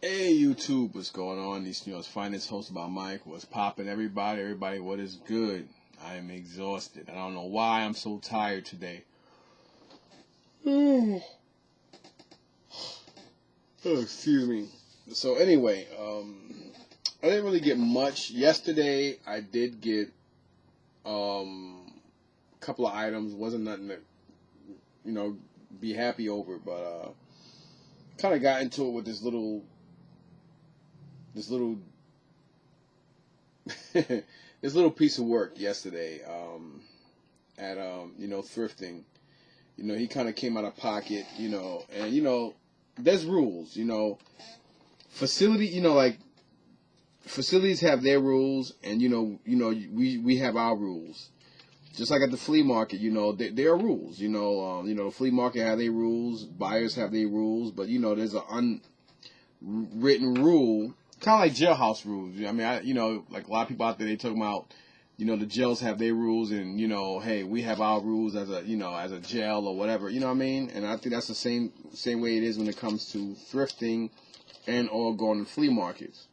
Hey YouTube, what's going on? These finest host by Mike. What's popping, everybody? Everybody, what is good? I am exhausted. I don't know why I'm so tired today. Oh, excuse me. So anyway, I didn't really get much yesterday. I did get a couple of items. Wasn't nothing to be happy over, but kind of got into it with this little this little piece of work yesterday at thrifting. He kind of came out of pocket, and there's rules. Facility, like facilities have their rules, and we have our rules. Just like at the flea market, there are rules. The flea market have their rules, buyers have their rules, but there's an unwritten rule, kind of like jailhouse rules. I mean, like a lot of people out there, they talk about, the jails have their rules, and hey, we have our rules as a jail or whatever. You know what I mean? And I think that's the same way it is when it comes to thrifting and or going to flea markets.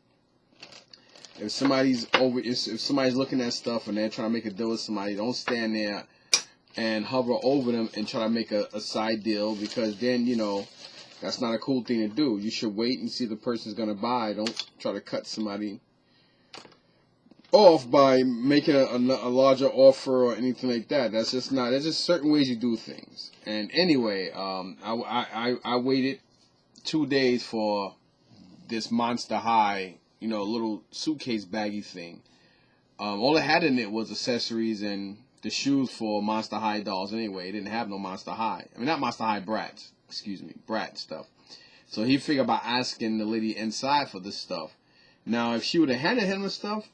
If somebody's looking at stuff and they're trying to make a deal with somebody, don't stand there and hover over them and try to make a side deal, because then that's not a cool thing to do. You should wait and see if the person's gonna buy. Don't try to cut somebody off by making a larger offer or anything like that. That's just not. There's just certain ways you do things. And anyway, I waited 2 days for this Monster High, little suitcase baggy thing. All it had in it was accessories and the shoes for Monster High dolls. Anyway, it didn't have no Monster High. I mean, not Monster High brats. Excuse me, brat stuff. So he figured about asking the lady inside for this stuff. Now, if she would have handed him the stuff,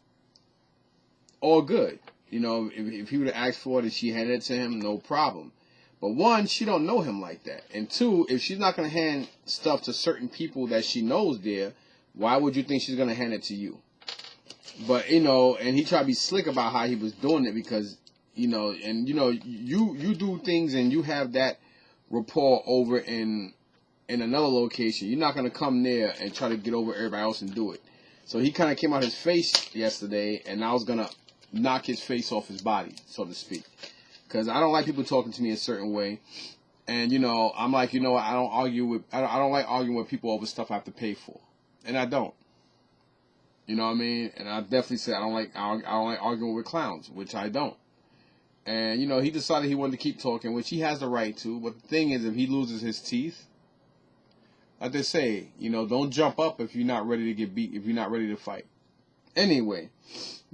all good. If he would have asked for it and she handed it to him, no problem. But one, she don't know him like that. And two, if she's not going to hand stuff to certain people that she knows there, why would you think she's going to hand it to you? But, and he tried to be slick about how he was doing it, because, you do things and you have that rapport over in another location. You're not going to come there and try to get over everybody else and do it. So he kind of came out his face yesterday, and I was going to knock his face off his body, so to speak. Because I don't like people talking to me a certain way. And, I'm like, I don't like arguing with people over stuff I have to pay for. And I don't. You know what I mean? And I definitely said I don't like arguing with clowns, which I don't. And, he decided he wanted to keep talking, which he has the right to. But the thing is, if he loses his teeth, like they say, don't jump up if you're not ready to get beat, if you're not ready to fight. Anyway,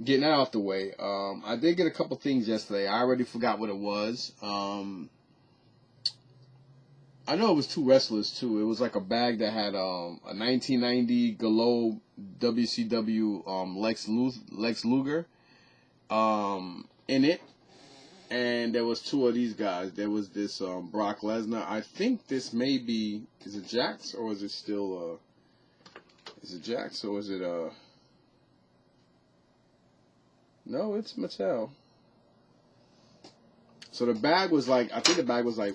getting that out the way, I did get a couple things yesterday. I already forgot what it was. I know it was two wrestlers, too. It was like a bag that had a 1990 Gallo WCW Lex Luger in it. And there was two of these guys. There was this Brock Lesnar. I think this may be, is it Jax or is it still is it Jax or is it no, it's Mattel. So the bag was like, I think the bag was like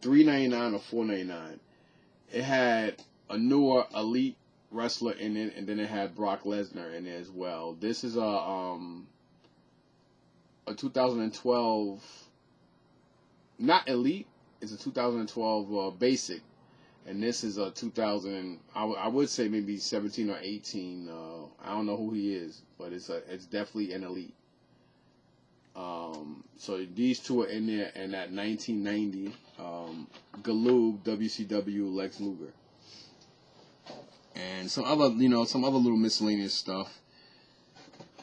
$3.99 or $4.99. It had a newer elite wrestler in it, and then it had Brock Lesnar in it as well. This is a 2012, not elite, it's a 2012 basic, and this is a 2000, I would say maybe 17 or 18. I don't know who he is, but it's definitely an elite. So these two are in there, and that 1990 Galoob WCW Lex Luger, and some other little miscellaneous stuff.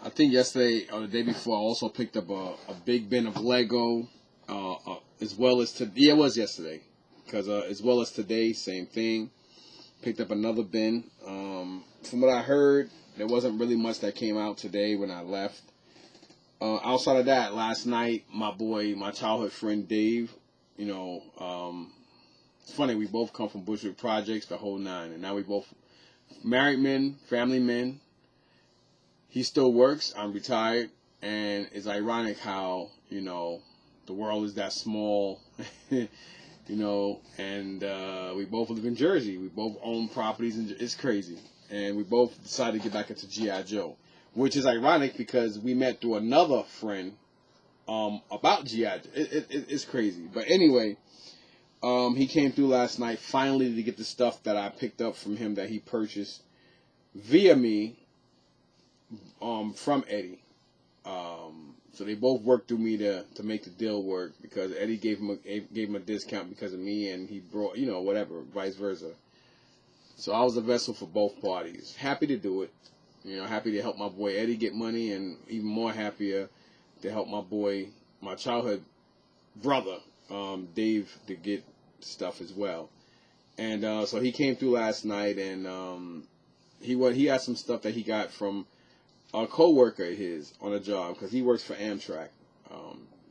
I think yesterday or the day before, I also picked up a big bin of Lego, as well as it was yesterday, because as well as today, same thing. Picked up another bin. From what I heard, there wasn't really much that came out today when I left. Outside of that, last night, my childhood friend Dave, it's funny, we both come from Bushwick Projects, the whole nine, and now we both married men, family men. He still works. I'm retired, and it's ironic how the world is that small. you know, and we both live in Jersey. We both own properties, and it's crazy. And we both decided to get back into G.I. Joe, which is ironic because we met through another friend about G.I. Joe. It's crazy. But anyway, he came through last night finally to get the stuff that I picked up from him that he purchased via me from Eddie. So they both worked through me to make the deal work because Eddie gave him a discount because of me, and he brought, you know, whatever, vice versa. So I was a vessel for both parties. Happy to do it. You know, happy to help my boy Eddie get money, and even more happier to help my boy, my childhood brother, Dave, to get stuff as well. And so he came through last night, and he had some stuff that he got from a co-worker of his on a job because he works for Amtrak.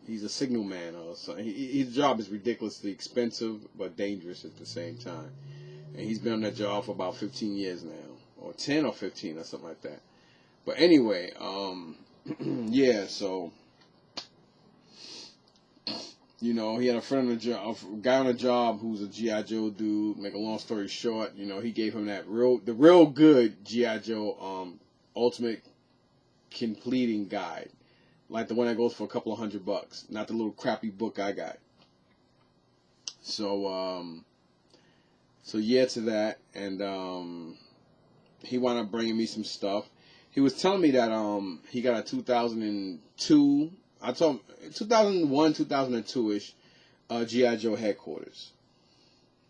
He's a signalman or something. His job is ridiculously expensive but dangerous at the same time. And he's been on that job for about 15 years now, or 10 or 15 or something like that. But anyway, yeah, so, you know, he had a friend on the job, a guy on the job who's a G.I. Joe dude. Make a long story short, you know, he gave him the real good G.I. Joe Ultimate Completing Guide, like the one that goes for a couple of $100, not the little crappy book I got. So yeah to that, and he wound up bringing me some stuff. He was telling me that he got a 2002, I told him 2001, 2002-ish G.I. Joe headquarters.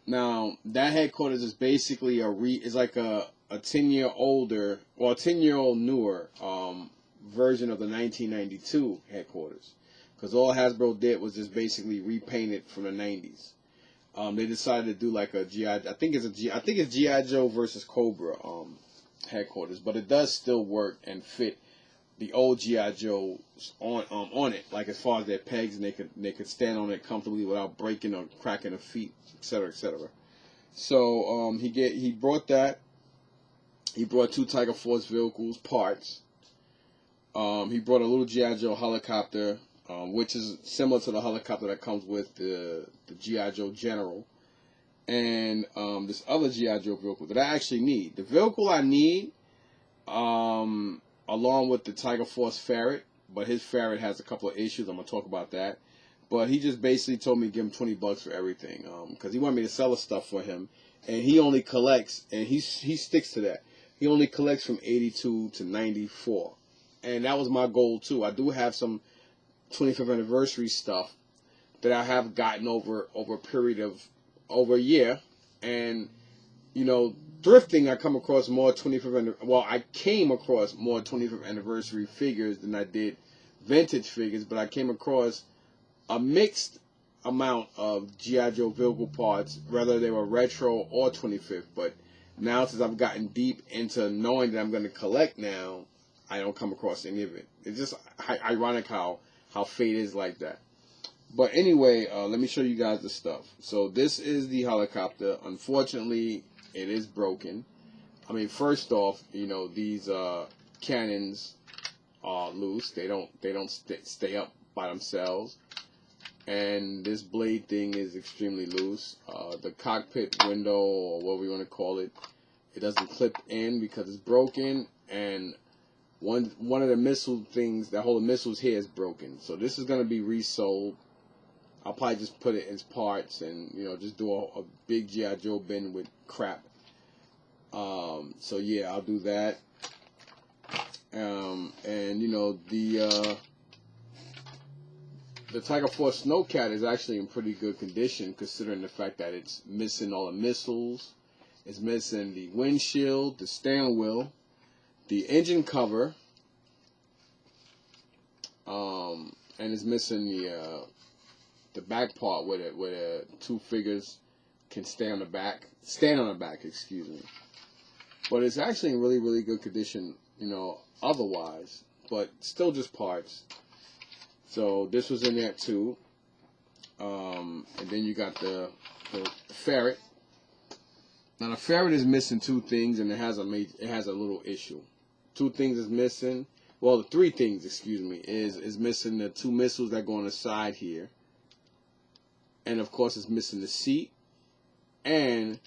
Now that headquarters is basically is like a 10-year older, or a 10-year-old newer version of the 1992 headquarters, because all Hasbro did was just basically repaint it from the 90s. They decided to do like a G.I. I think it's G.I. Joe versus Cobra headquarters, but it does still work and fit the old G.I. Joes on it, like as far as their pegs, and they could stand on it comfortably without breaking or cracking their feet, etc., etc. So he brought that. He brought 2 Tiger Force vehicles parts. He brought a little G.I. Joe helicopter, which is similar to the helicopter that comes with the G.I. Joe General, and this other G.I. Joe vehicle that I actually need. The vehicle I need, along with the Tiger Force Ferret, but his Ferret has a couple of issues. I'm going to talk about that. But he just basically told me to give him $20 for everything, because he wanted me to sell the stuff for him, and he only collects, and he sticks to that. He only collects from 82 to 94. And that was my goal too. I do have some 25th anniversary stuff that I have gotten over a period of over a year. And, you know, thrifting, I come across more I came across more 25th anniversary figures than I did vintage figures, but I came across a mixed amount of G.I. Joe vehicle parts, whether they were retro or 25th. But now, since I've gotten deep into knowing that I'm going to collect now, I don't come across any of it. It's just ironic how fate is like that. But anyway, let me show you guys the stuff. So this is the helicopter. Unfortunately, it is broken. I mean, first off, you know, these cannons are loose. They don't stay up by themselves. And this blade thing is extremely loose. The cockpit window, or whatever you want to call it, it doesn't clip in because it's broken. And one of the missile things that hold the missiles here is broken. So this is going to be resold. I'll probably just put it in parts and, you know, just do a big G.I. Joe bin with crap. So yeah, I'll do that. And you know, the Tiger Force Snowcat is actually in pretty good condition, considering the fact that it's missing all the missiles. It's missing the windshield, the steering wheel, the engine cover, and it's missing the back part where the 2 figures can stand on the back, excuse me. But it's actually in really, really good condition, you know, otherwise, but still just parts. So this was in there too. And then you got the Ferret. Now the Ferret is missing 2 things, and it has a little issue. 2 things is missing. Well, the 3 things, excuse me, is missing the 2 missiles that go on the side here. And of course, it's missing the seat and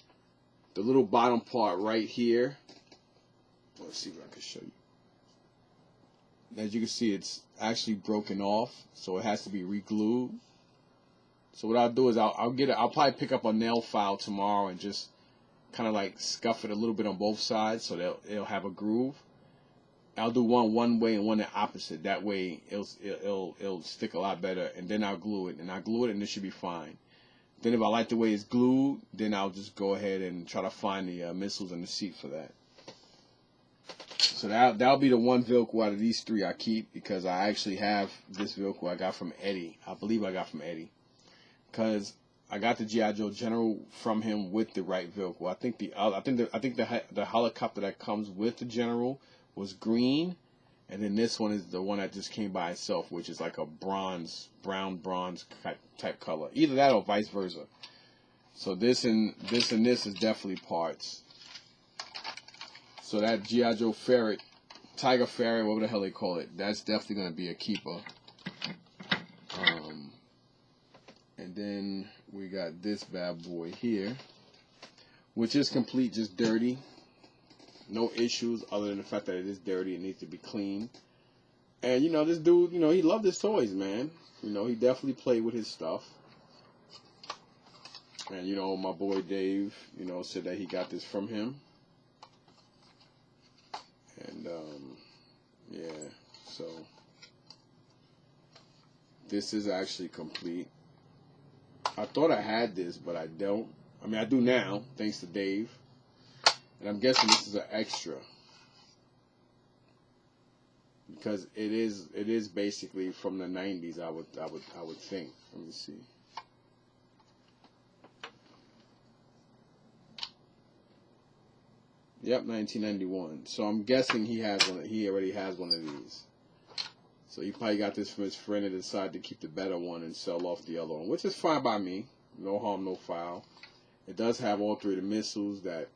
the little bottom part right here. Let's see if I can show you. As you can see, it's actually broken off, so it has to be re-glued. So what I'll do is I'll probably pick up a nail file tomorrow and just kind of like scuff it a little bit on both sides so it'll have a groove. I'll do one way and one the opposite. That way it'll stick a lot better, and then I'll glue it, and it should be fine. Then if I like the way it's glued, then I'll just go ahead and try to find the missiles and the seat for that. So that'll be the one vehicle out of these three I keep, because I actually have this vehicle I got from Eddie. I believe I got from Eddie, because I got the G.I. Joe General from him with the right vehicle. I think the helicopter that comes with the General was green, and then this one is the one that just came by itself, which is like a brown bronze type color. Either that or vice versa. So this and this is definitely parts. So that G.I. Joe Ferret, Tiger Ferret, whatever the hell they call it, that's definitely going to be a keeper. And then we got this bad boy here, which is complete, just dirty. No issues other than the fact that it is dirty. It needs to be cleaned. And, you know, this dude, you know, he loved his toys, man. You know, he definitely played with his stuff. And, you know, my boy Dave, you know, said that he got this from him. And, yeah, so this is actually complete. I thought I had this, but I don't. I mean, I do now, thanks to Dave. And I'm guessing this is an extra, because it is basically from the 90s. I would think. Let me see. Yep, 1991. So I'm guessing he has one. He already has one of these. So he probably got this from his friend and decided to keep the better one and sell off the other one, which is fine by me. No harm, no foul. It does have all three of the missiles that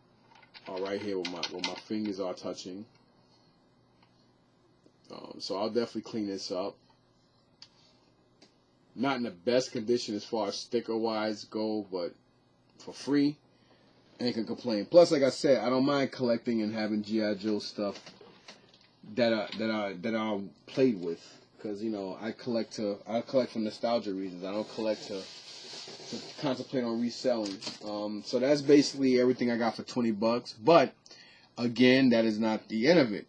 are right here where my fingers are touching. So I'll definitely clean this up. Not in the best condition as far as sticker wise go, but for free, ain't gonna complain. Plus, like I said, I don't mind collecting and having G.I. Joe stuff that are played with, because, you know, I collect for nostalgia reasons. I don't collect to contemplate on reselling. So that's basically everything I got for $20. But again, that is not the end of it.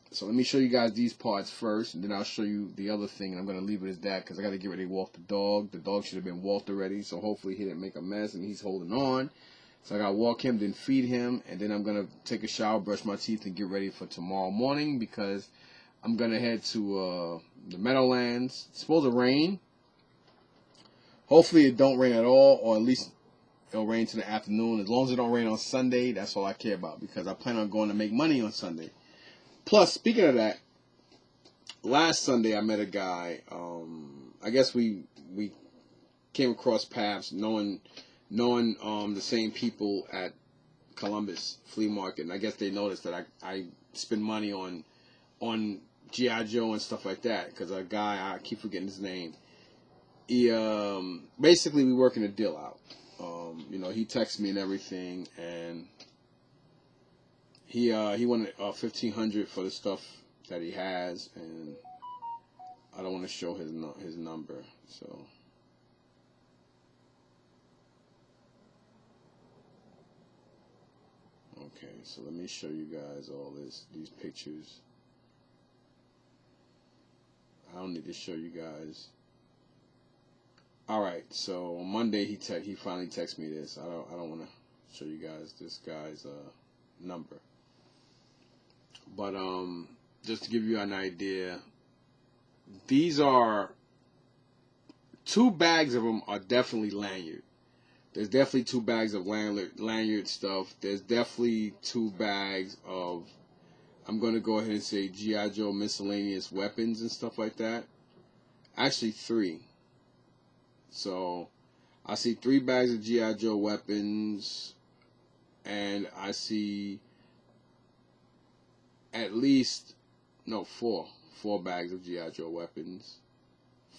So let me show you guys these parts first, and then I'll show you the other thing. And I'm gonna leave it as that because I gotta get ready to walk the dog. The dog should have been walked already, so hopefully he didn't make a mess and he's holding on. So I gotta walk him, then feed him, and then I'm gonna take a shower, brush my teeth, and get ready for tomorrow morning, because I'm gonna head to the Meadowlands. It's supposed to rain. Hopefully it don't rain at all, or at least it'll rain to the afternoon. As long as it don't rain on Sunday, that's all I care about, because I plan on going to make money on Sunday. Plus, speaking of that, last Sunday I met a guy. I guess we came across paths, knowing the same people at Columbus Flea Market, and I guess they noticed that I spend money on G.I. Joe and stuff like that, because a guy, I keep forgetting his name, he basically we working a deal out. You know, he texts me and everything, and he wanted $1,500 for the stuff that he has, and I don't want to show his number, so. Okay, so let me show you guys all these pictures. I don't need to show you guys. All right, so on Monday he finally texted me this. I don't want to show you guys this guy's number, but just to give you an idea, these are 2 bags of them are definitely lanyard. There's definitely 2 bags of lanyard stuff. There's definitely 2 bags of, I'm going to go ahead and say, G.I. Joe miscellaneous weapons and stuff like that. Actually 3. So I see 3 bags of G.I. Joe weapons, and I see at least, no, 4 bags of G.I. Joe weapons.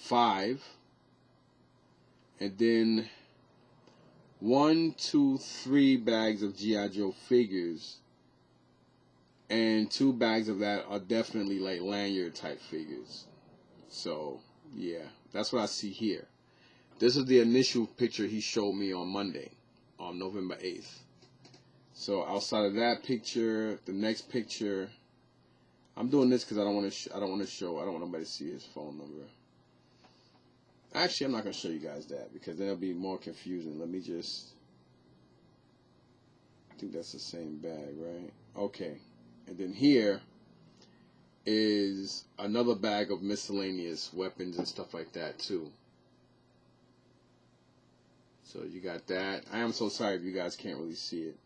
5. And then 1, 2, 3 bags of G.I. Joe figures, and 2 bags of that are definitely like lanyard type figures. So yeah, that's what I see here. This is the initial picture he showed me on Monday, on November 8th. So outside of that picture, the next picture, I'm doing this because I don't want nobody to see his phone number. Actually, I'm not going to show you guys that because then it'll be more confusing. Let me just, I think that's the same bag, right? Okay. And then here is another bag of miscellaneous weapons and stuff like that too. So you got that. I am so sorry if you guys can't really see it.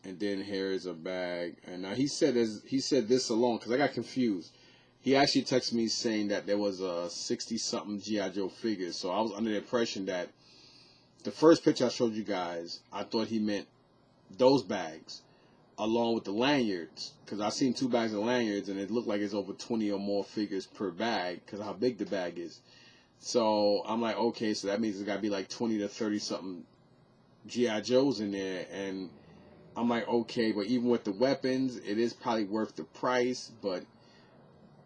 And then here is a bag. And now he said this alone because I got confused. He actually texted me saying that there was a 60-something G.I. Joe figures. So I was under the impression that the first picture I showed you guys, I thought he meant those bags along with the lanyards. Because I seen 2 bags of lanyards and it looked like it's over 20 or more figures per bag because of how big the bag is. So I'm like, okay, so that means there's got to be like 20 to 30-something G.I. Joes in there. And I'm like, okay, but even with the weapons, it is probably worth the price, but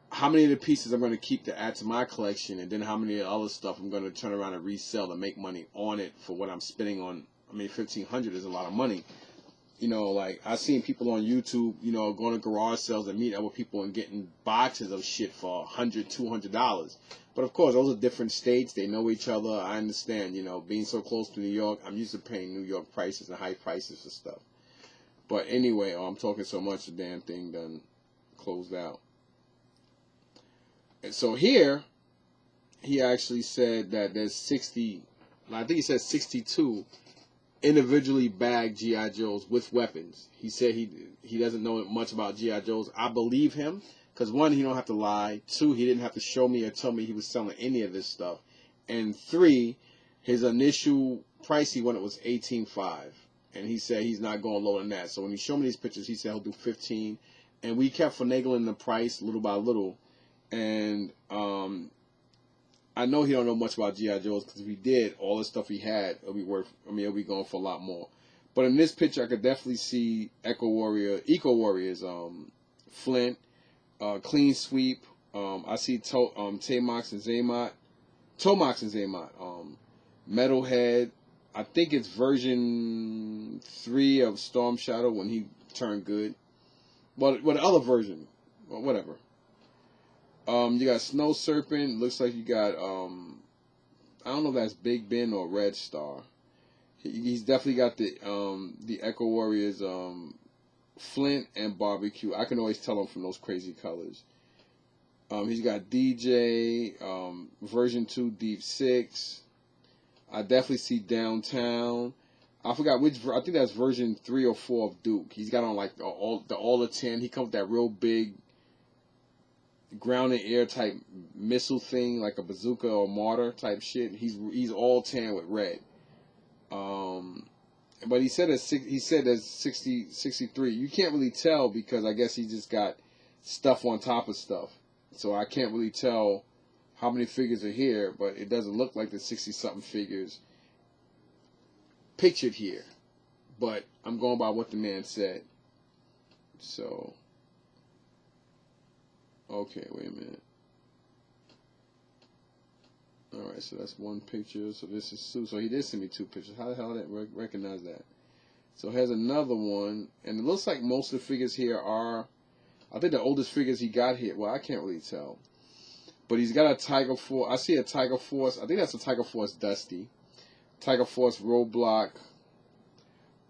how many of the pieces I'm going to keep to add to my collection, and then how many of the other stuff I'm going to turn around and resell and make money on it for what I'm spending on. I mean, $1,500 is a lot of money. You know, like, I've seen people on YouTube, you know, going to garage sales and meeting other people and getting boxes of shit for $100, $200. But, of course, those are different states. They know each other. I understand, you know, being so close to New York, I'm used to paying New York prices and high prices for stuff. But anyway, I'm talking so much, the damn thing done closed out. And so here, he actually said that there's 60, I think he said 62 individually bagged G.I. Joes with weapons. He said he doesn't know much about G.I. Joes. I believe him, because 1, he don't have to lie. 2, he didn't have to show me or tell me he was selling any of this stuff. And 3, his initial price he wanted was $18.5. And he said he's not going lower than that. So when he showed me these pictures, he said he'll do 15. And we kept finagling the price little by little. And I know he don't know much about G.I. Joes because if he did, all the stuff he had, it'll be worth, I mean, it'll be going for a lot more. But in this picture, I could definitely see Eco Warriors, Flint, Clean Sweep. I see Tomox and Zaymot, Metalhead. I think it's version 3 of Storm Shadow when he turned good. Well, the other version, well, whatever. You got Snow Serpent. Looks like you got I don't know if that's Big Ben or Red Star. He's definitely got the Echo Warriors Flint and Barbecue. I can always tell him from those crazy colors. He's got DJ version 2 Deep 6. I definitely see Downtown. I forgot which. I think that's version 3 or 4 of Duke. He's got on like the all 10. He comes with that real big ground and air type missile thing, like a bazooka or mortar type shit. He's all tan with red. But he said there's 63. You can't really tell because I guess he just got stuff on top of stuff. So I can't really tell how many figures are here, but it doesn't look like the 60-something figures pictured here. But I'm going by what the man said. So, okay, wait a minute. Alright, so that's one picture. So this is Sue. So he did send me 2 pictures. How the hell did I recognize that? So here's another one. And it looks like most of the figures here are, I think the oldest figures he got here, well, I can't really tell. But he's got a Tiger Force. I see a Tiger Force. I think that's a Tiger Force Dusty. Tiger Force Roadblock.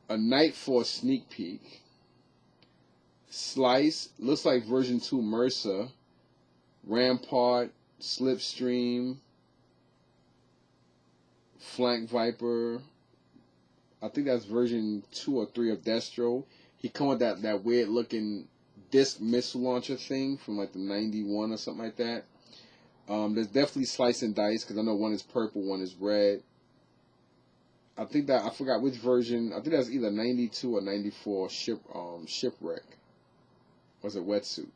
A Night Force Sneak Peek. Slice. Looks like version 2 Mercer. Rampart. Slipstream. Flank Viper. I think that's version 2 or 3 of Destro. He come with that weird looking disc missile launcher thing from like the 91 or something like that. There's definitely Slice and Dice because I know one is purple, one is red. I think that I forgot which version. I think that's either 92 or 94 Shipwreck. Was it Wetsuit?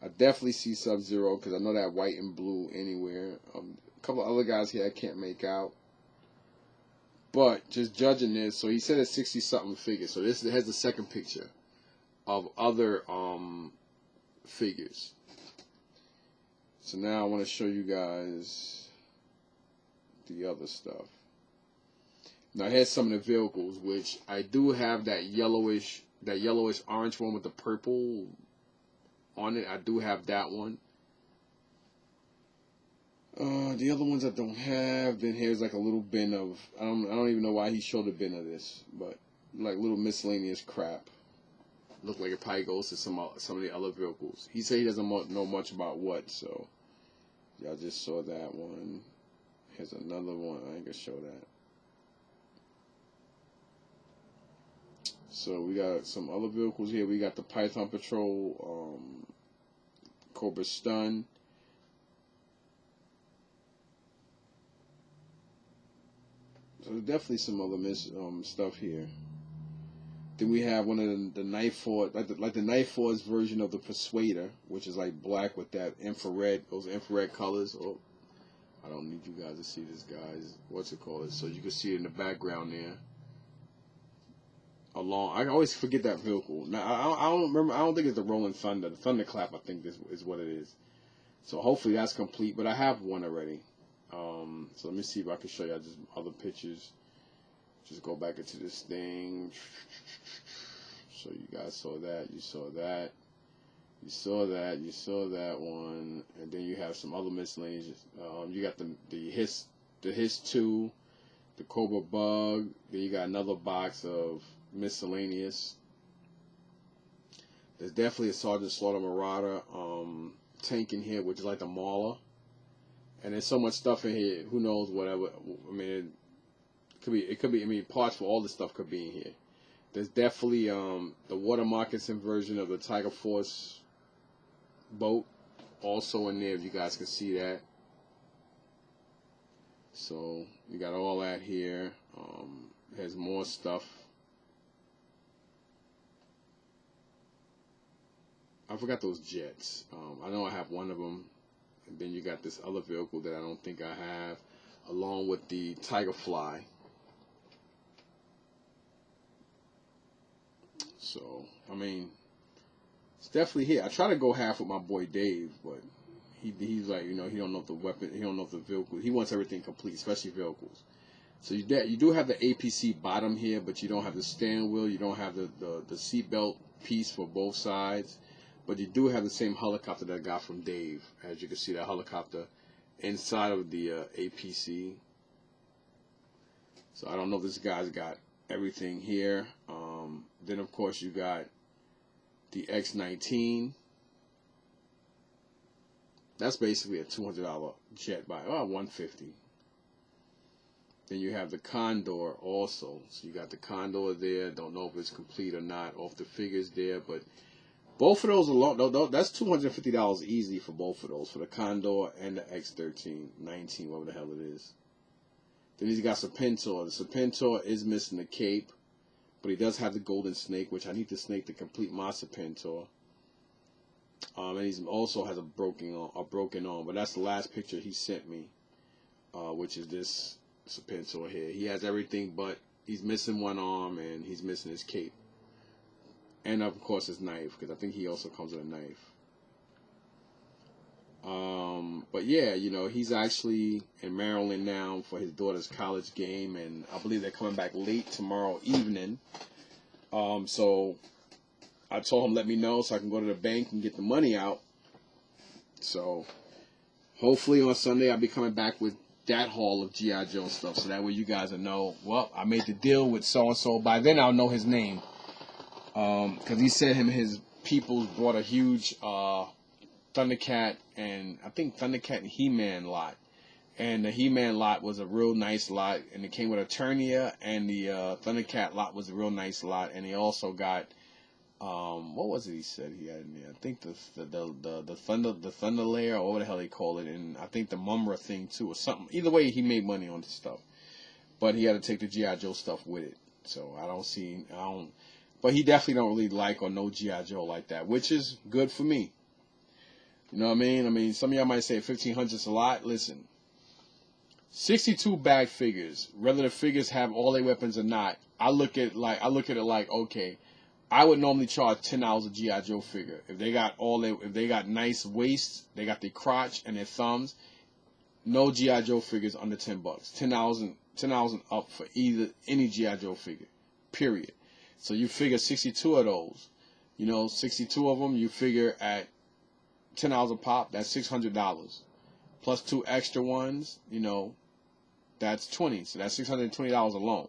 I definitely see Sub-Zero because I know that white and blue anywhere. A couple of other guys here I can't make out. But just judging this, so he said it's 60-something figures. So this has the second picture of other figures. So now I want to show you guys the other stuff. Now here's some of the vehicles, which I do have that yellowish orange one with the purple on it. I do have that one. The other ones I don't have. Then here's like a little bin of, I don't even know why he showed a bin of this, but like little miscellaneous crap. Look like it probably goes to some of the other vehicles. He said he doesn't know much about what, so y'all just saw that one. Here's another one. I ain't gonna show that. So we got some other vehicles here. We got the Python Patrol, Cobra Stun. So there's definitely some other stuff here. Then we have one of the Knife Force, like the Knife Force version of the Persuader, which is like black with that infrared, those infrared colors. Oh, I don't need you guys to see this, guys. What's it called? So you can see it in the background there. I always forget that vehicle. Now I don't remember. I don't think it's the Rolling Thunder. The Thunderclap, I think this is what it is. So hopefully that's complete. But I have one already. So let me see if I can show you just other pictures. Just go back into this thing. So you guys saw that. You saw that. You saw that. You saw that one. And then you have some other miscellaneous. You got the Hiss 2, the Cobra Bug. Then you got another box of miscellaneous. There's definitely a Sergeant Slaughter Marauder tank in here, which is like the Mauler. And there's so much stuff in here. Who knows? Whatever. I mean, it could be. I mean, parts for all this stuff could be in here. There's definitely the water moccasin version of the Tiger Force boat also in there. If you guys can see that. So you got all that here. There's more stuff. I forgot those jets. I know I have one of them. And then you got this other vehicle that I don't think I have, along with the Tiger Fly. So, I mean, it's definitely here. I try to go half with my boy Dave, but he's like, you know, he don't know if the weapon, he don't know if the vehicle, he wants everything complete, especially vehicles. So you do have the APC bottom here, but you don't have the steering wheel, you don't have the seatbelt piece for both sides. But you do have the same helicopter that I got from Dave. As you can see, that helicopter inside of the APC. So I don't know if this guy's got everything here. Then, of course, you got the X-19. That's basically a $200 jet by $150. Then you have the Condor also. So you got the Condor there. Don't know if it's complete or not off the figures there, but both of those alone, that's $250 easy for both of those, for the Condor and the X-13, 19, whatever the hell it is. Then he's got Serpentor. The Serpentor is missing the cape, but he does have the Golden Snake, which I need the snake to complete my Serpentor. And he also has a broken arm, but that's the last picture he sent me, which is this Serpentor here. He has everything, but he's missing one arm and he's missing his cape. And of course his knife, because I think he also comes with a knife. But yeah, you know, he's actually in Maryland now for his daughter's college game, and I believe they're coming back late tomorrow evening. So I told him let me know so I can go to the bank and get the money out. So hopefully on Sunday I'll be coming back with that haul of G.I. Joe stuff, so that way you guys will know, well, I made the deal with so-and-so. By then I'll know his name. Because he said his people brought a huge Thundercat and I think Thundercat and He-Man lot. And the He-Man lot was a real nice lot, and it came with a Eternia, and the Thundercat lot was a real nice lot, and he also got what was it he said he had in there? I think the Thunder Layer, or what the hell they call it, and I think the Mumra thing too, or something. Either way, he made money on this stuff, but he had to take the G.I. Joe stuff with it. So I don't. But he definitely don't really like or know G.I. Joe like that, which is good for me. You know what I mean? I mean, some of y'all might say 1,500 is a lot. Listen, 62 bag figures, whether the figures have all their weapons or not. I look at it like, okay, I would normally charge $10 a GI Joe figure if they got if they got nice waists, they got their crotch and their thumbs. No GI Joe figures under $10. $10 and up for any GI Joe figure, period. So you figure 62 of those, 62 of them. You figure at $10 a pop, that's $600 plus 2 extra ones. That's 20. So that's $620 alone.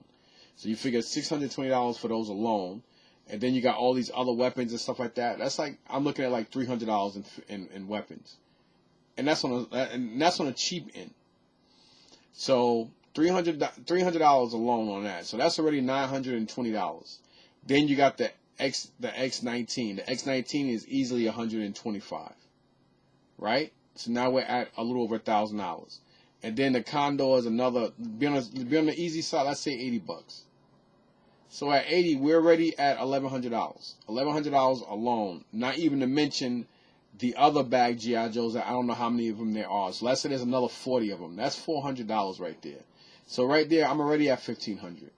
So you figure $620 for those alone, and then you got all these other weapons and stuff like that. That's like, I'm looking at like $300 in weapons, and that's on a cheap end. So $300 alone on that. So that's already $920. Then you got the X19. The X19 is easily $125, right? So now we're at a little over $1,000. And then the Condor is another, be on the easy side, let's say $80. So at 80, we're already at $1,100. $1,100 alone. Not even to mention the other bag G.I. Joes. I don't know how many of them there are. So let's say there's another 40 of them. That's $400 right there. So right there, I'm already at $1,500.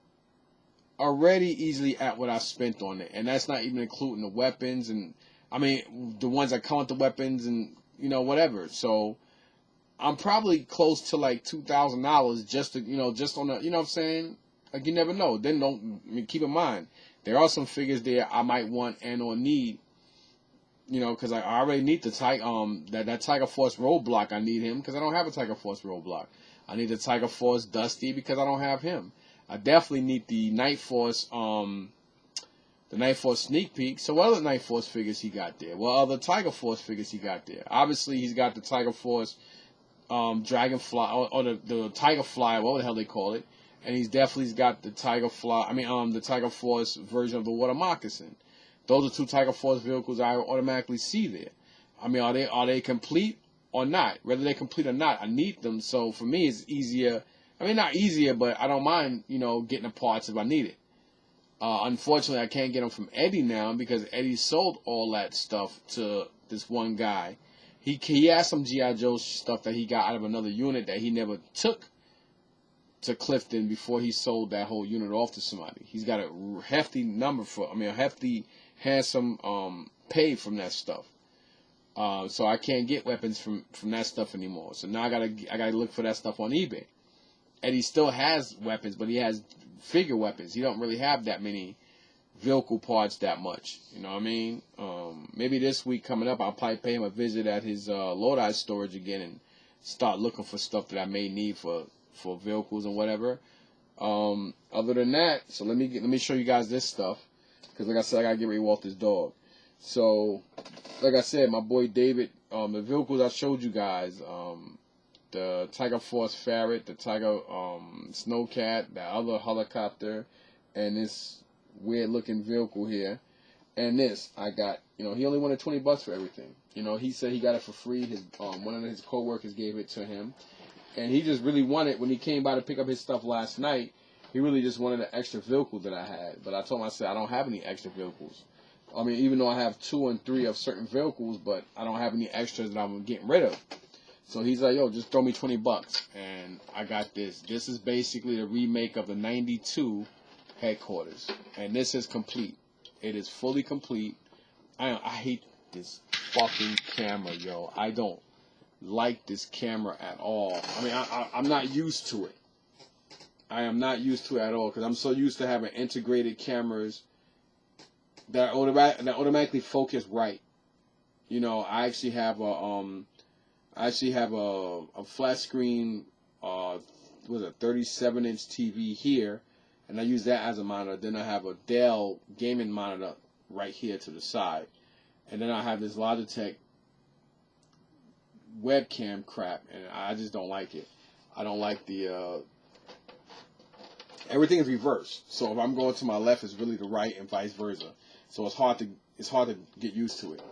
Already easily at what I spent on it. And that's not even including the weapons and, the ones that come with the weapons and, whatever. So I'm probably close to like $2,000 just to, just on the, you know what I'm saying? Like, you never know. Then keep in mind, there are some figures there I might want and or need, because I already need the that Tiger Force Roadblock. I need him because I don't have a Tiger Force Roadblock. I need the Tiger Force Dusty because I don't have him. I definitely need the Night Force, Sneak Peek. So what other Night Force figures he got there? What other Tiger Force figures he got there? Obviously, he's got the Tiger Force Dragonfly, or the Tiger Fly, whatever the hell they call it. And he's definitely got the Tiger Fly, the Tiger Force version of the Water Moccasin. Those are 2 Tiger Force vehicles I automatically see there. Are they complete or not? Whether they're complete or not, I need them. So for me, it's easier. Not easier, but I don't mind, getting the parts if I need it. Unfortunately, I can't get them from Eddie now because Eddie sold all that stuff to this one guy. He has some G.I. Joe stuff that he got out of another unit that he never took to Clifton before he sold that whole unit off to somebody. He's got a hefty number a hefty, handsome pay from that stuff. So I can't get weapons from that stuff anymore. So now I gotta look for that stuff on eBay. And he still has weapons, but he has figure weapons. He don't really have that many vehicle parts that much. You know what I mean? Maybe this week coming up, I'll probably pay him a visit at his Lodi storage again and start looking for stuff that I may need for vehicles and whatever. Other than that, so let me show you guys this stuff, because like I said, I gotta get ready to walk this dog. So like I said, my boy David, the vehicles I showed you guys, the Tiger Force Ferret, the Tiger Snowcat, the other helicopter, and this weird looking vehicle here, and this I got. He only wanted $20 for everything. He said he got it for free. His one of his co-workers gave it to him. And he just really wanted, when he came by to pick up his stuff last night, he really just wanted an extra vehicle that I had. But I told him, I said, I don't have any extra vehicles. Even though I have 2 and 3 of certain vehicles, but I don't have any extras that I'm getting rid of. So he's like, yo, just throw me $20. And I got this. This is basically the remake of the 92 headquarters. And this is complete. It is fully complete. I hate this fucking camera, yo. I don't like this camera at all. I'm not used to it. I am not used to it at all because I'm so used to having integrated cameras that automatically focus right. I actually have a flat screen, 37-inch TV here, and I use that as a monitor. Then I have a Dell gaming monitor right here to the side, and then I have this Logitech webcam crap, and I just don't like it. I don't like the everything is reversed. So if I'm going to my left, it's really the right, and vice versa. So it's hard to get used to it.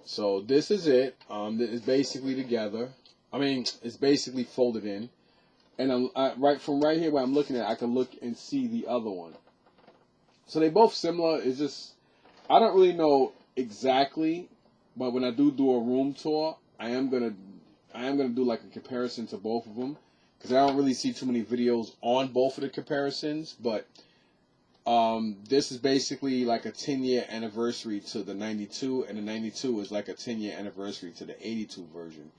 So this is it. It's basically together. It's basically folded in, and right here where I'm looking at, I can look and see the other one. So they both similar. It's just I don't really know exactly, but when I do a room tour, I am gonna do like a comparison to both of them, because I don't really see too many videos on both of the comparisons. But this is basically like a 10-year anniversary to the 92, and the 92 is like a 10-year anniversary to the 82 version.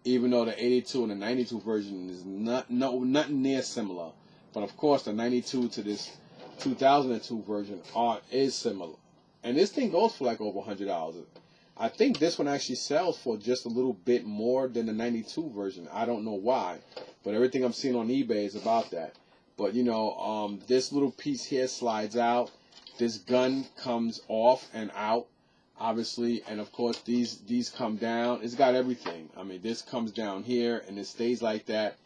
Even though the 82 and the 92 version is nothing near similar, but of course the 92 to this 2002 version is similar. And this thing goes for like over $100. I think this one actually sells for just a little bit more than the 92 version. I don't know why, but everything I'm seeing on eBay is about that. But you know, this little piece here slides out. This gun comes off and out, obviously, and of course these come down. It's got everything. I mean, this comes down here and it stays like that.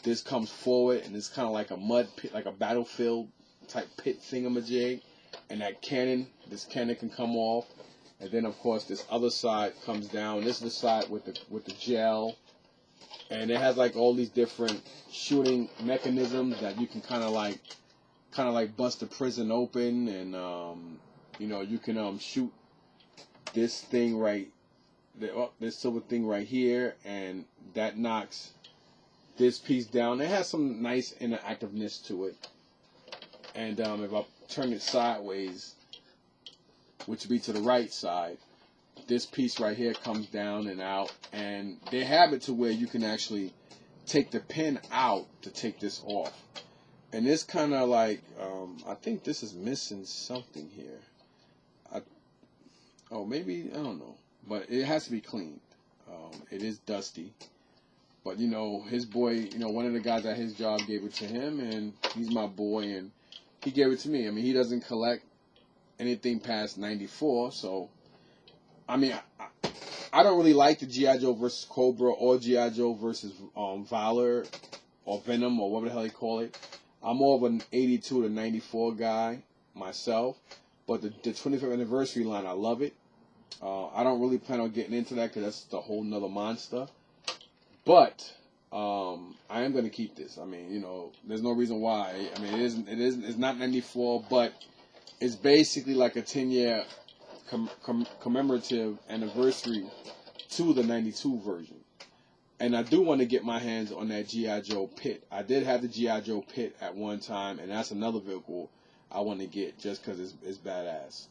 This comes forward and it's kind of like a mud pit, like a battlefield type pit thingamajig. And that cannon, this cannon can come off. And then of course this other side comes down. This is the side with the gel. And it has like all these different shooting mechanisms that you can kind of like bust the prison open, and you know, you can shoot this thing right, this silver thing right here, and that knocks this piece down. It has some nice interactiveness to it. And if I turn it sideways, which would be to the right side, this piece right here comes down and out, and they have it to where you can actually take the pin out to take this off. And this kind of like, I think this is missing something here. Oh, maybe, I don't know, but it has to be cleaned. It is dusty, but you know, his boy, you know, one of the guys at his job gave it to him, and he's my boy, and he gave it to me. I mean, he doesn't collect anything past 94, so I mean, I don't really like the G.I. Joe versus Cobra or G.I. Joe versus Valor or Venom or whatever the hell they call it. I'm more of an 82 to 94 guy myself, but the 25th anniversary line, I love it. I don't really plan on getting into that because that's a whole nother monster. But I am going to keep this. I mean, you know, there's no reason why. I mean, it's not 94, but it's basically like a 10-year commemorative anniversary to the 92 version. And I do want to get my hands on that G.I. Joe Pit. I did have the G.I. Joe Pit at one time, and that's another vehicle I want to get just because it's badass.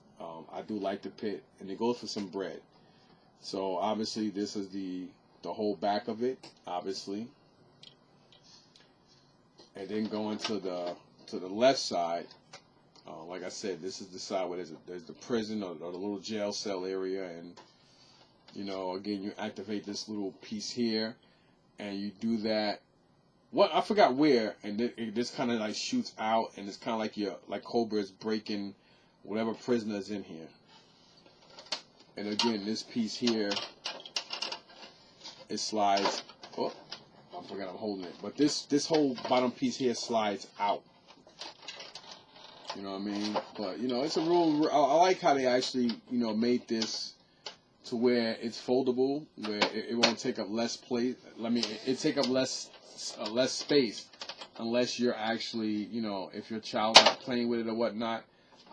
I do like the Pit, and it goes for some bread. So obviously this is the whole back of it, obviously. And then going to the left side, like I said, this is the side where there's the prison or the little jail cell area, and you know, again, you activate this little piece here, and you do that. I forgot where, and this kind of like shoots out, and it's kind of like Cobra is breaking whatever prisoner is in here. And again, this piece here, it slides. Oh, I forgot I'm holding it, but this whole bottom piece here slides out. You know what I mean? But you know, it's a real. I like how they actually, you know, made this to where it's foldable, where it won't take up less place. I mean, it take up less space, unless you're actually, you know, if your child's not playing with it or whatnot.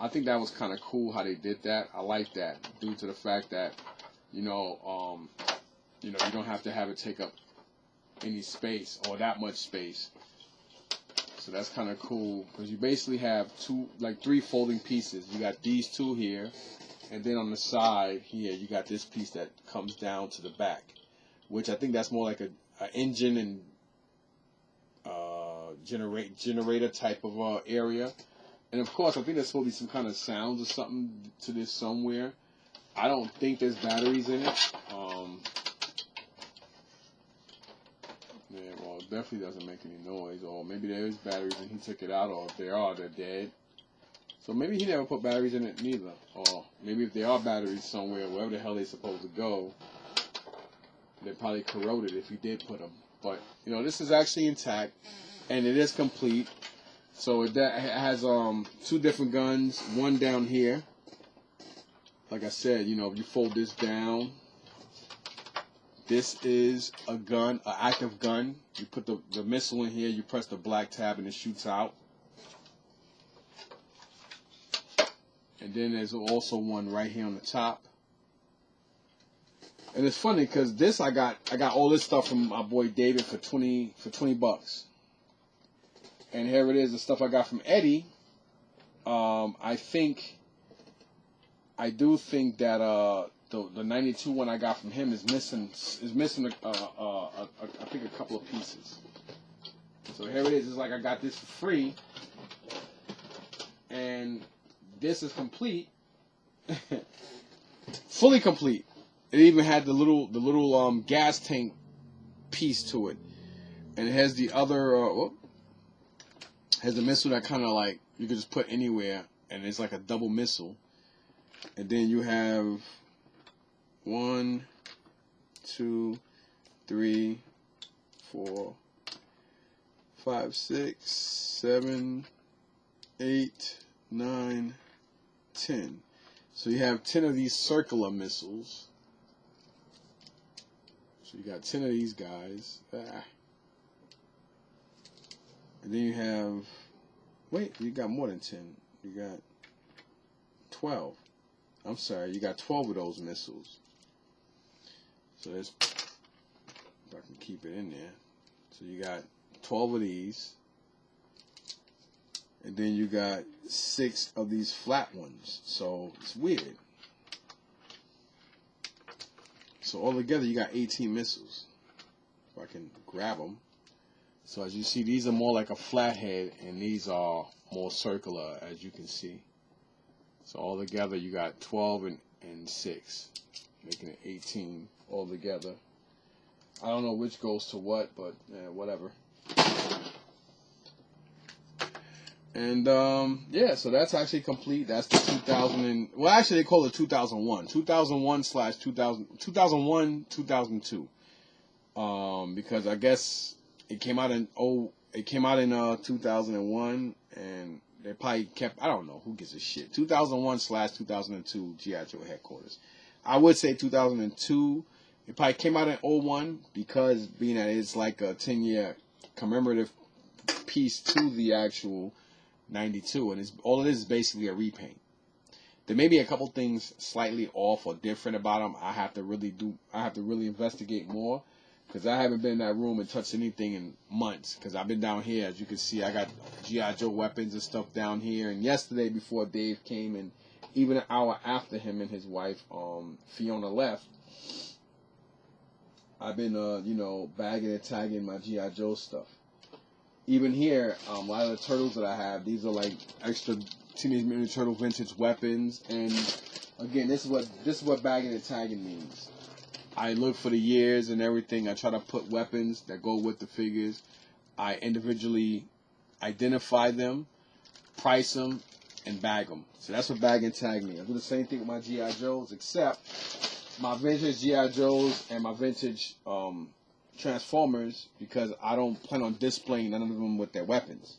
I think that was kind of cool how they did that. I like that, due to the fact that, you know, you don't have to have it take up any space or that much space. So that's kind of cool, because you basically have three folding pieces. You got these two here, and then on the side here, you got this piece that comes down to the back, which I think that's more like an engine and generator type of area. And of course, I think there's supposed to be some kind of sounds or something to this somewhere. I don't think there's batteries in it. Yeah, well, it definitely doesn't make any noise. Or maybe there is batteries and he took it out, or if there are, they're dead. So maybe he never put batteries in it neither. Or maybe if there are batteries somewhere, wherever the hell they're supposed to go, they probably corroded if he did put them. But, you know, this is actually intact, and it is complete. So it has two different guns, one down here. Like I said, you know, if you fold this down, this is a gun, an active gun. You put the missile in here, you press the black tab, and it shoots out. And then there's also one right here on the top. And it's funny because this I got all this stuff from my boy David for 20 bucks. And here it is, the stuff I got from Eddie. I do think that the 92 one I got from him is missing I think a couple of pieces. So here it is. It's like I got this for free, and this is complete, fully complete. It even had the little gas tank piece to it, and it has the other has a missile that kind of like you could just put anywhere, and it's like a double missile. And then you have 1, 2, 3, 4, 5, 6, 7, 8, 9, 10. So you have 10 of these circular missiles. So you got 10 of these guys. And then you have, wait, you got more than 10. You got 12. I'm sorry, you got 12 of those missiles. So that's, if I can keep it in there. So you got 12 of these. And then you got 6 of these flat ones. So it's weird. So altogether you got 18 missiles. If I can grab them. So as you see, these are more like a flathead, and these are more circular, as you can see. So altogether you got 12 and 6, making it 18 altogether. I don't know which goes to what, but whatever. And yeah, so that's actually complete. That's the 2000 well, actually they call it 2001. 2001/2002. Because I guess it came out in 2001, and they probably kept, I don't know, who gives a shit. 2001/2002 G.I. Joe headquarters. I would say 2002. It probably came out in 01 because being that it's like a 10-year commemorative piece to the actual 92, and all it is basically a repaint. There may be a couple things slightly off or different about them. I have to really investigate more, because I haven't been in that room and touched anything in months. Because I've been down here, as you can see, I got G.I. Joe weapons and stuff down here. And yesterday, before Dave came, and even an hour after him and his wife, Fiona, left, I've been, bagging and tagging my G.I. Joe stuff. Even here, a lot of the turtles that I have, these are like extra Teenage Mutant Ninja Turtle vintage weapons. And again, this is what bagging and tagging means. I look for the years and everything. I try to put weapons that go with the figures. I individually identify them, price them, and bag them. So that's what bag and tag means. I do the same thing with my G.I. Joes, except my vintage G.I. Joes and my vintage Transformers, because I don't plan on displaying none of them with their weapons.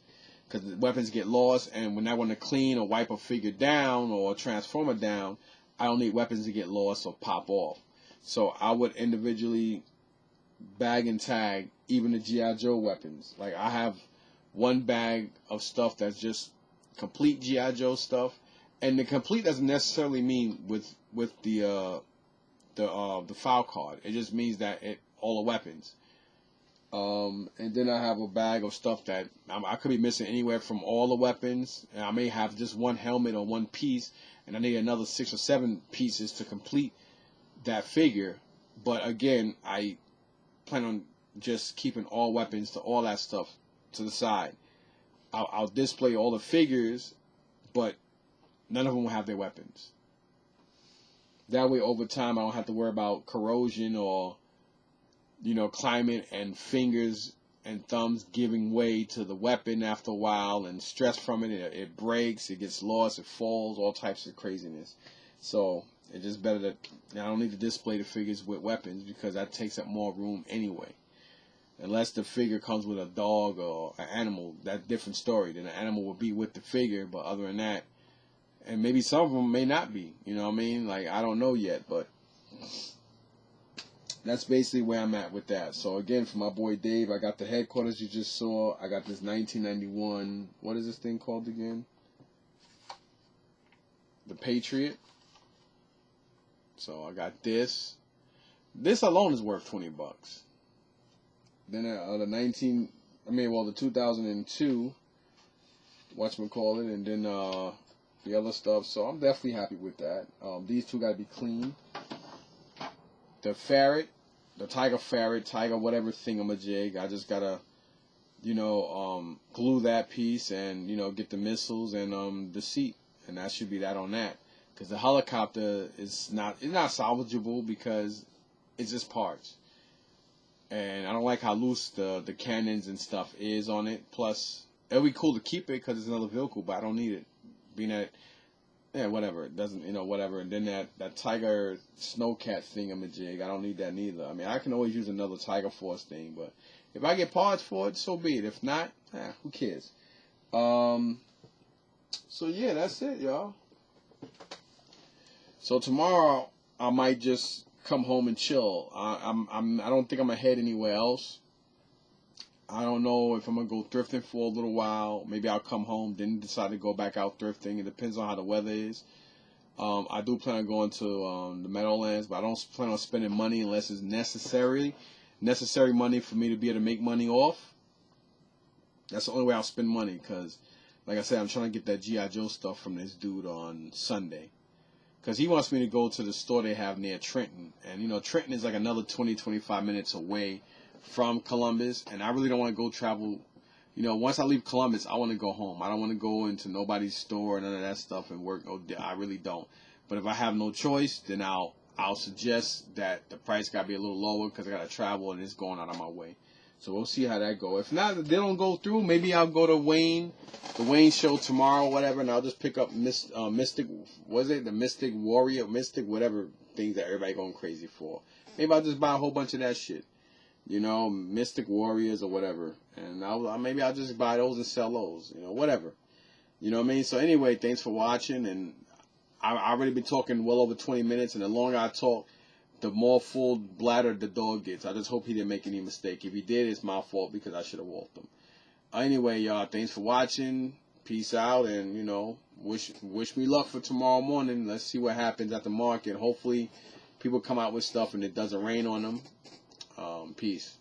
Because the weapons get lost, and when I want to clean or wipe a figure down or a Transformer down, I don't need weapons to get lost or pop off. So I would individually bag and tag even the G.I. Joe weapons. Like, I have one bag of stuff that's just complete G.I. Joe stuff, and the complete doesn't necessarily mean with the file card. It just means that all the weapons. And then I have a bag of stuff that I could be missing anywhere from all the weapons, and I may have just one helmet or one piece, and I need another 6 or 7 pieces to complete that figure. But again, I plan on just keeping all weapons to all that stuff to the side. I'll display all the figures, but none of them will have their weapons. That way, over time, I don't have to worry about corrosion or, climate and fingers and thumbs giving way to the weapon after a while, and stress from it. It breaks, it gets lost, it falls, all types of craziness. So it's just better that I don't need to display the figures with weapons, because that takes up more room anyway. Unless the figure comes with a dog or an animal, that's a different story. Then the animal will be with the figure, but other than that, and maybe some of them may not be, you know what I mean? Like, I don't know yet, but that's basically where I'm at with that. So again, for my boy Dave, I got the headquarters you just saw. I got this 1991, what is this thing called again? The Patriot. So I got this. This alone is worth $20. Then the 2002 whatchamacallit, and then the other stuff. So I'm definitely happy with that. These two got to be clean. The ferret, the tiger ferret, tiger whatever thingamajig, I just gotta, glue that piece and, get the missiles and the seat. And that should be that on that. Because the helicopter it's not salvageable because it's just parts. And I don't like how loose the cannons and stuff is on it. Plus, it'll be cool to keep it because it's another vehicle, but I don't need it. Being that, yeah, whatever. It doesn't, whatever. And then that Tiger Snowcat thingamajig, I don't need that neither. I mean, I can always use another Tiger Force thing, but if I get parts for it, so be it. If not, who cares? So yeah, that's it, y'all. So tomorrow I might just come home and chill. I don't think I'm gonna head anywhere else. I don't know if I'm gonna go thrifting for a little while. Maybe I'll come home, then decide to go back out thrifting. It depends on how the weather is. I do plan on going to the Meadowlands, but I don't plan on spending money unless it's necessary money for me to be able to make money off. That's the only way I'll spend money, because, like I said, I'm trying to get that G.I. Joe stuff from this dude on Sunday. Because he wants me to go to the store they have near Trenton. And, Trenton is like another 20-25 minutes away from Columbus. And I really don't want to go travel. Once I leave Columbus, I want to go home. I don't want to go into nobody's store and none of that stuff and work. No, I really don't. But if I have no choice, then I'll suggest that the price got to be a little lower because I got to travel and it's going out of my way. So we'll see how that goes. If not, if they don't go through, maybe I'll go to the Wayne show tomorrow or whatever, and I'll just pick up Mystic, the Mystic Warrior, Mystic whatever things that everybody going crazy for. Maybe I'll just buy a whole bunch of that shit. Mystic Warriors or whatever. And maybe I'll just buy those and sell those, whatever. You know what I mean? So anyway, thanks for watching, and I've already been talking well over 20 minutes, and the longer I talk, the more full bladder the dog gets. I just hope he didn't make any mistake. If he did, it's my fault because I should have walked him. Anyway, y'all, thanks for watching. Peace out, and, wish me luck for tomorrow morning. Let's see what happens at the market. Hopefully, people come out with stuff and it doesn't rain on them. Peace.